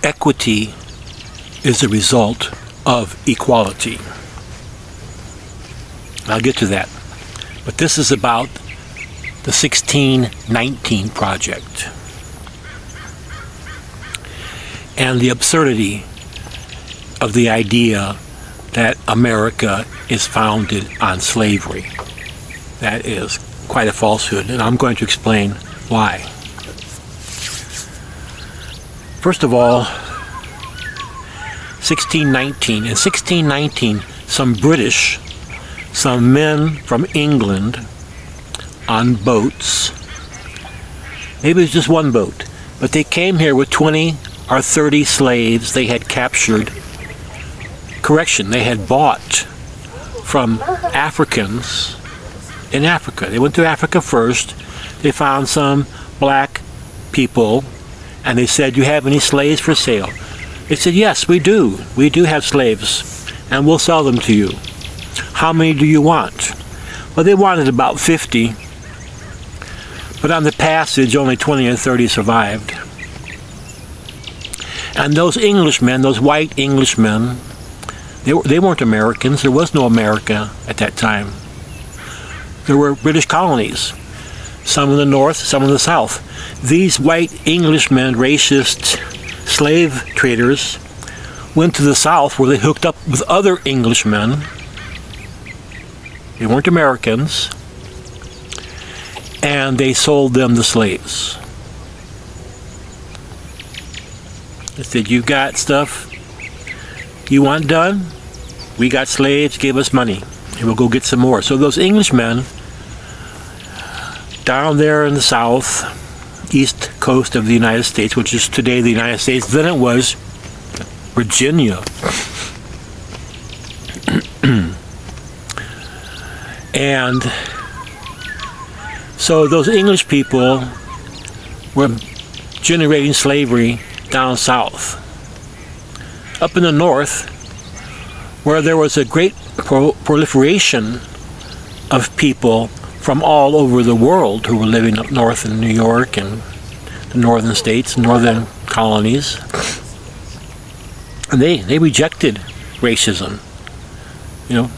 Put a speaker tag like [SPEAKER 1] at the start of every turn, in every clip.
[SPEAKER 1] equity is a result of equality. I'll get to that. But this is about the 1619 Project and the absurdity of the idea that America is founded on slavery. That is quite a falsehood, and I'm going to explain why. First of all, 1619. In 1619, some men from England on boats, maybe it was just one boat, but they came here with 20 or 30 slaves they had captured. Correction, they had bought from Africans in Africa. They went to Africa first. They found some black people, and they said, "Do you have any slaves for sale?" They said, "Yes, we do. We do have slaves, and we'll sell them to you. How many do you want?" Well, they wanted about 50, but on the passage, only 20 or 30 survived. And those Englishmen, those white Englishmen, they weren't Americans. There was no America at that time. There were British colonies, some in the north, some in the south. These white Englishmen, racist slave traders, went to the south where they hooked up with other Englishmen. They weren't Americans. And they sold them the slaves. They said, "You got stuff you want done? We got slaves, give us money, and we'll go get some more." So those Englishmen down there in the south, east coast of the United States, which is today the United States, then it was Virginia. And so those English people were generating slavery down south. Up in the north, where there was a great proliferation of people from all over the world who were living up north in New York and the northern states, northern colonies. And they rejected racism. You know,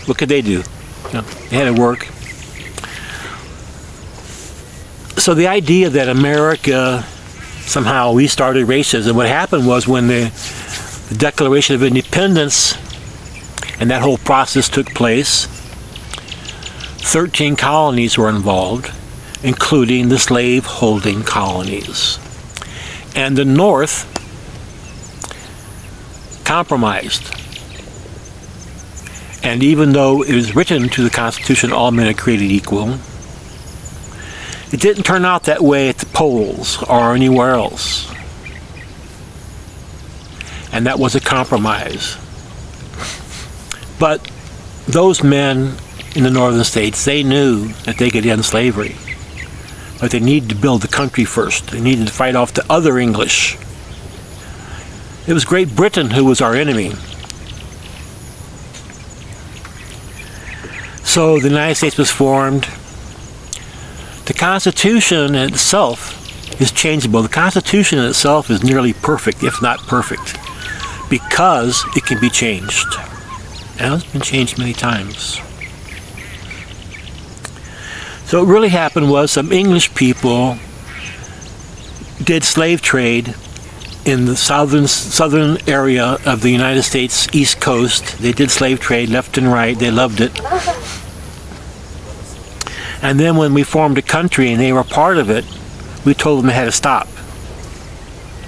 [SPEAKER 1] what could they do? You know, they had to work. So the idea that America, somehow we started racism, what happened was when the Declaration of Independence and that whole process took place, 13 colonies were involved, including the slave-holding colonies. And the North compromised. And even though it was written to the Constitution, all men are created equal, it didn't turn out that way at the polls or anywhere else. And that was a compromise. But those men in the northern states, they knew that they could end slavery. But they needed to build the country first. They needed to fight off the other English. It was Great Britain who was our enemy. So the United States was formed. The Constitution itself is changeable. The Constitution itself is nearly perfect, if not perfect, because it can be changed. And it's been changed many times. So what really happened was some English people did slave trade in the southern area of the United States, East Coast. They did slave trade left and right. They loved it. And then when we formed a country and they were part of it, we told them they had to stop.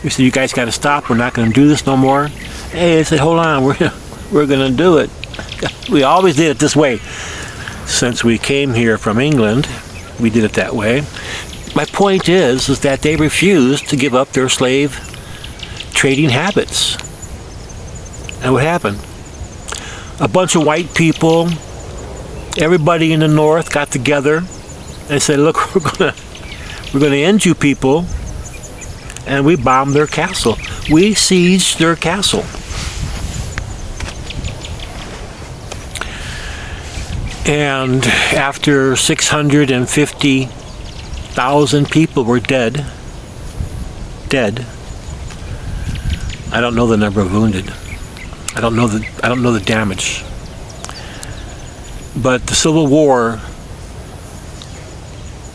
[SPEAKER 1] We said, "You guys got to stop. We're not going to do this no more." Hey, they said, "Hold on, we're going to do it." We always did it this way. Since we came here from England, we did it that way. My point is that they refused to give up their slave trading habits. And what happened? A bunch of white people, everybody in the north got together and said, "Look, we're gonna end you people," and we bombed their castle. We sieged their castle. And after 650,000 people were dead, I don't know the number of wounded. I don't know the damage. But the Civil War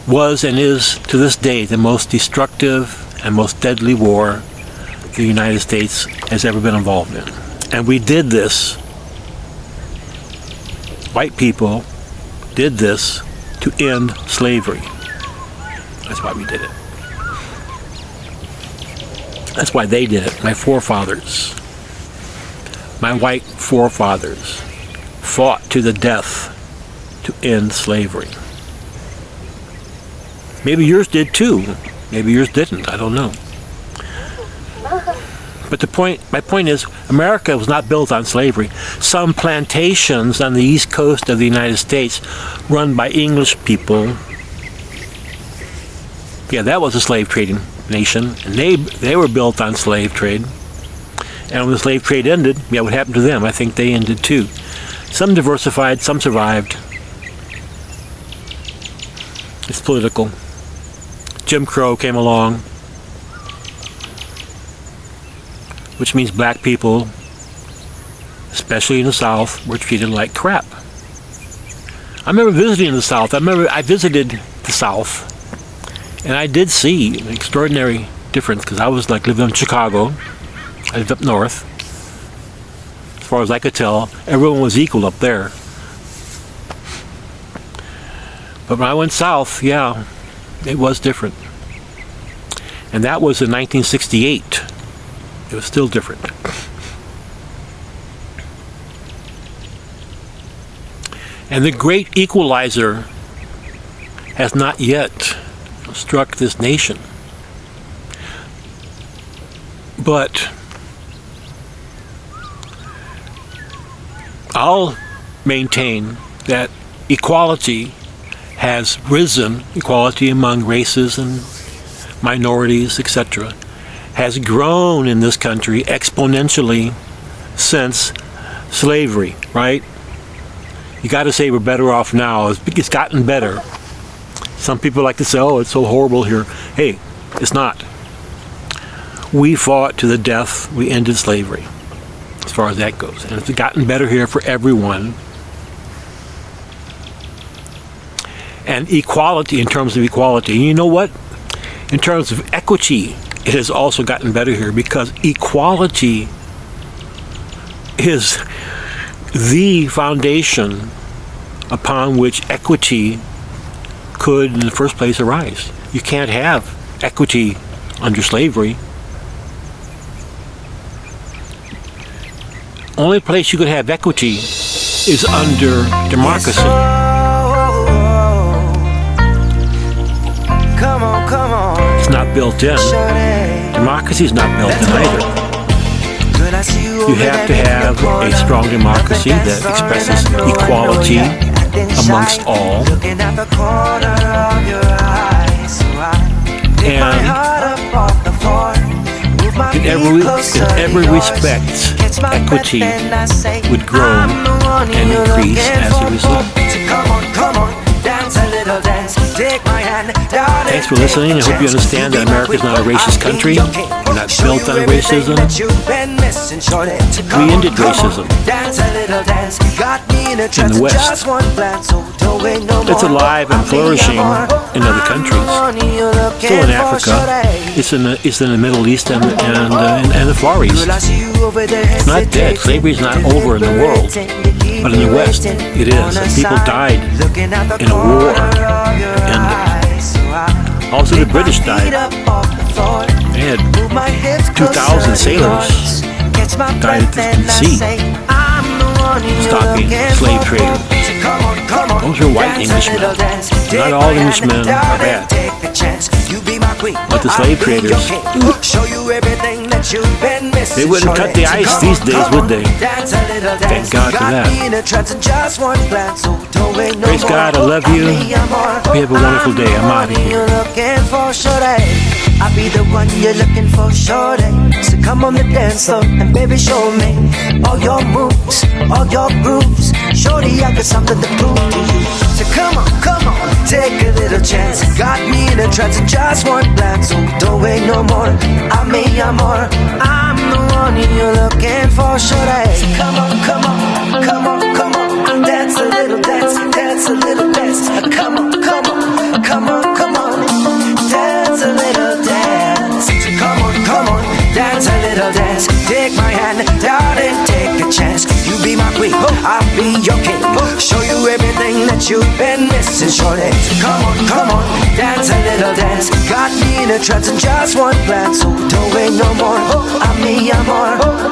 [SPEAKER 1] was and is to this day the most destructive and most deadly war the United States has ever been involved in. And we did this, white people did this to end slavery. That's why we did it. That's why they did it. My forefathers, my white forefathers, fought to the death to end slavery. Maybe yours did too. Maybe yours didn't. I don't know. But my point is, America was not built on slavery. Some plantations on the east coast of the United States, run by English people, yeah, that was a slave trading nation, and they were built on slave trade. And when the slave trade ended, yeah, what happened to them? I think they ended too. Some diversified, some survived. It's political. Jim Crow came along, which means black people, especially in the South, were treated like crap. I remember visiting the South. I visited the South, and I did see an extraordinary difference, because I was like living in Chicago. I lived up north. As far as I could tell, everyone was equal up there. But when I went south, yeah, it was different. And that was in 1968. It was still different. And the Great Equalizer has not yet struck this nation. But I'll maintain that equality has risen, equality among races and minorities, etc., has grown in this country exponentially since slavery, right? You got to say we're better off now. It's gotten better. Some people like to say, oh, it's so horrible here. Hey, it's not. We fought to the death. We ended slavery, as far as that goes. And it's gotten better here for everyone. And equality, in terms of equality, you know what? In terms of equity, it has also gotten better here, because equality is the foundation upon which equity could, in the first place, arise. You can't have equity under slavery. Only place you could have equity is under democracy. It's not built in. Democracy is not built in either. You have to have a strong democracy that expresses equality amongst all. And in every respect, equity would grow and increase as a result. Thanks for listening. I hope you understand that America is not a racist country. We're not built on racism. We ended racism in the West. It's alive and flourishing in other countries. Still in Africa. It's in the Middle East and the Far East. It's not dead. Slavery is not over in the world. But in the West, it is. And people died in a war to end it. Also, the British died. They had 2,000 sailors died at the sea, stopping slave traders. Those are white Englishmen. Not all Englishmen are bad. But the slave traders, they wouldn't cut the ice these days, would they? Thank God for that. Praise God, I love you. We have a wonderful day. I'm out of here.
[SPEAKER 2] I'll be the one you're looking for, shorty. So come on the dance floor and baby show me all your moves, all your grooves. Shorty, I got something to prove to you. So come on, take a little chance. Got me in a trance of just one glance. So don't wait no more. I'm the one money you're looking for, shorty. So come on, come on, come on, come on. Dance a little dance, dance a little dance. Come on, come on, come on, come on. Dance a little dance. So come on, dance a little dance. Take my hand, darling, take a chance. You be my queen, I'll be your king. Show you everything that you've been missing, shorty. So come on, dance a little dance. Got me in a trance in just one glance. So don't wait no more, a mi amor.